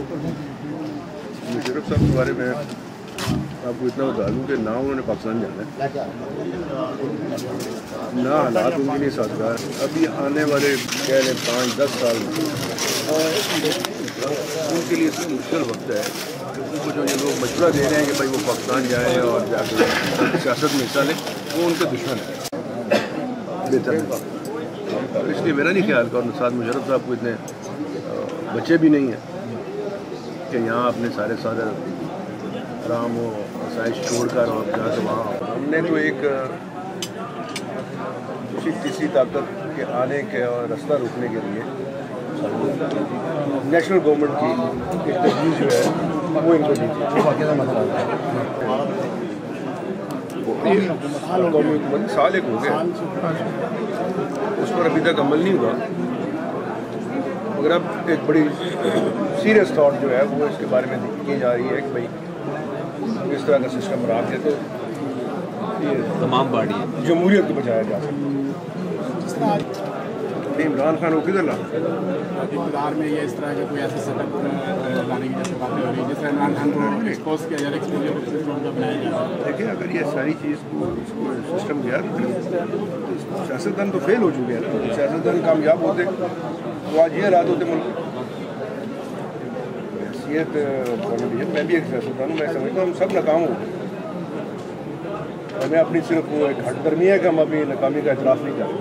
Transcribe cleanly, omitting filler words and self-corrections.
मुशर्रफ साहब के बारे में आपको इतना बता दूँ कि ना उन्होंने पाकिस्तान जाना है, ना हालात उनके लिए साजगार। अभी आने वाले कह लें 5-10 साल उनके लिए इतना मुश्किल वक्त है कि उनको जो ये लोग मशवरा दे रहे हैं कि भाई वो पाकिस्तान जाएँ और जाकर सियासत में हिस्सा लें, वो उनके दुश्मन है बेहतर है। इसलिए मेरा नहीं ख्याल और साथ मुशर्रफ साहब को इतने बच्चे भी नहीं हैं कि यहाँ अपने सारे आराम हो आसाइश छोड़कर और जहाँ से वहाँ। हमने तो एक तीसरी ताकत के आने के और रास्ता रोकने के लिए नेशनल गवर्नमेंट की एक तजवीज़ जो है वो इनको दी थी। साल एक हो गया, उस पर अभी तक अमल नहीं हुआ, मगर अब एक बड़ी सीरियस थॉट जो है वो इसके बारे में की जा रही है कि भाई इस तरह का सिस्टम बना के तो ये तमाम पार्टी जमहूरियत को बचाया जा सकता। इमरान खान को किधर ला इक़्तिदार में ये इस तरह का कोई ऐसा सेटअप लाने की जैसे बातें हो रही है जिस तरह इमरान खान को एक्सपोज किया जा रहा है, बनाया जा रहा है। देखिए अगर ये सारी चीज़ को सिस्टम गया तो सियासतदान तो फेल हो चुके हैं ना। सियासतदान कामयाब होते तो आज ये हालात होते मुल्क। हैसियत मैं भी एक सियासतदान हूँ, मैं समझता हूँ हम सब नाकाम हो गए। हमें अपनी सिर्फ वो एक हटदर्मी है कि हम अभी नाकामी का एतराफ़ नहीं कर रहे।